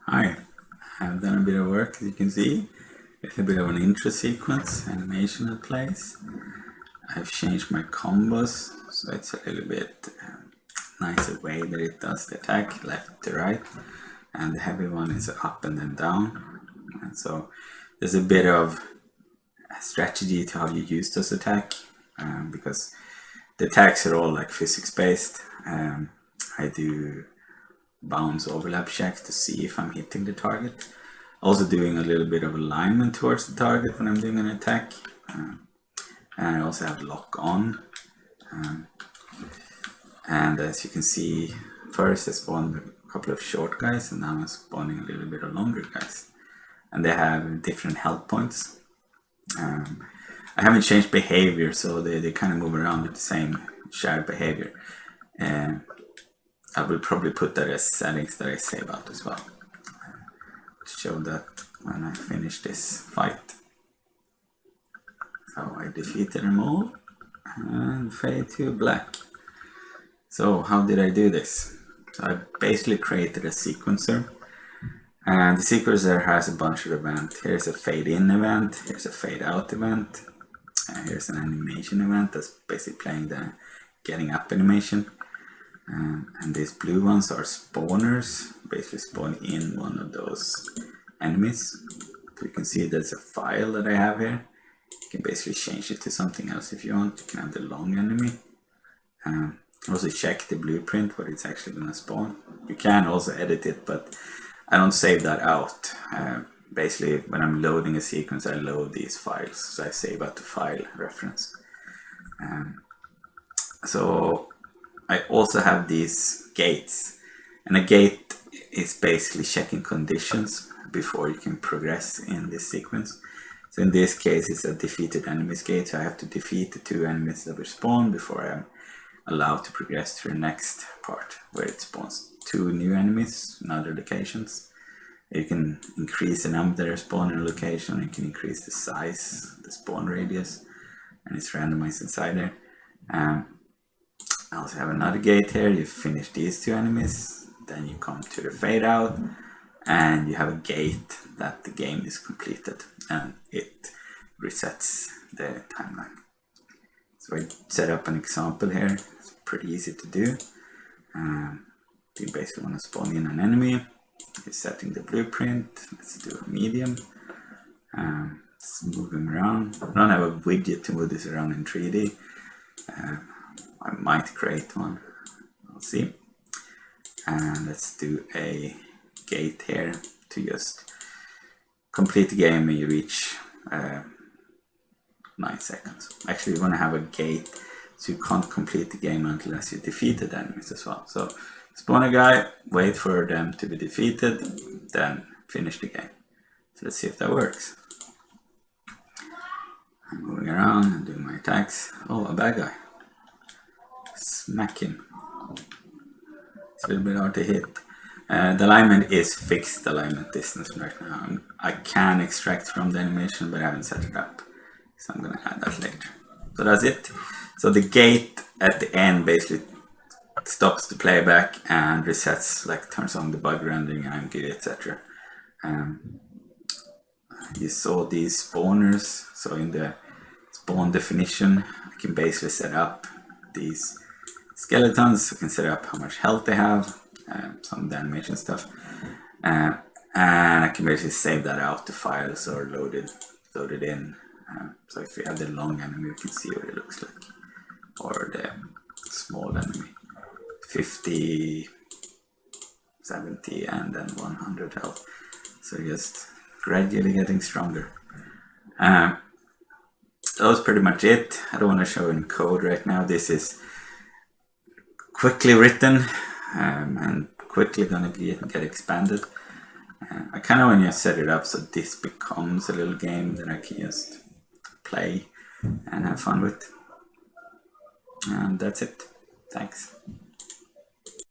Hi, I've done a bit of work, as you can see. It's a bit of an intro sequence, animation in place. I've changed my combos, so it's a little bit nicer way that it does the attack, left to right. And the heavy one is up and then down. And so there's a bit of strategy to how you use this attack, because the attacks are all like physics based. I do bounce overlap checks to see if I'm hitting the target. Also doing a little bit of alignment towards the target when I'm doing an attack. And I also have lock on. And as you can see, first I spawned a couple of short guys, and now I'm spawning a little bit of longer guys. And they have different health points. I haven't changed behavior, so they kind of move around with the same shared behavior. And I will probably put that as settings that I save out as well, to show that when I finish this fight. So I defeated them all and fade to black. So how did I do this? So I basically created a sequencer, and the sequencer has a bunch of events. Here's a fade in event, here's a fade out event, here's an animation event that's basically playing the getting up animation. And these blue ones are spawners, basically spawn in one of those enemies. So you can see there's a file that I have here. You can basically change it to something else if you want. You can have the long enemy. Also check the blueprint where it's actually going to spawn. You can also edit it, but I don't save that out. Basically, when I'm loading a sequence, I load these files, so I save out the file reference. So I also have these gates, and a gate is basically checking conditions before you can progress in this sequence. So in this case, it's a defeated enemies gate, so I have to defeat the 2 enemies that were spawned before I'm allowed to progress to the next part, where it spawns 2 new enemies in other locations. You can increase the number that are spawned in a location, you can increase the size, the spawn radius, and it's randomized inside there. I also have another gate here. You finish these 2 enemies, then you come to the fade out, and you have a gate that the game is completed, and it resets the timeline. So I set up an example here. It's pretty easy to do. You basically want to spawn in an enemy. You're setting the blueprint. Let's do a medium. Let's move him around. I don't have a widget to move this around in 3D. I might create one. We'll see. And let's do a gate here to just complete the game when you reach 9 seconds. Actually, you want to have a gate so you can't complete the game unless you defeated enemies as well. So spawn a guy, wait for them to be defeated, then finish the game. So let's see if that works. I'm moving around and doing my attacks. Oh, a bad guy. Smack him. It's a little bit hard to hit. The alignment is fixed alignment distance right now. I can extract from the animation, but I haven't set it up. So I'm going to add that later. So that's it. So the gate at the end basically stops the playback and resets, like turns on the bug rendering, AMG, etc. You saw these spawners. So in the spawn definition, I can basically set up these skeletons. I can set up how much health they have, some of the animation stuff, and I can basically save that out to files or load it in. So if you have the long enemy, you can see what it looks like, or the small enemy, 50, 70, and then 100 health. So just gradually getting stronger. That was pretty much it. I don't want to show any code right now. This is quickly written and quickly gonna get expanded. I kind of want to set it up so this becomes a little game that I can just play and have fun with. And that's it. Thanks.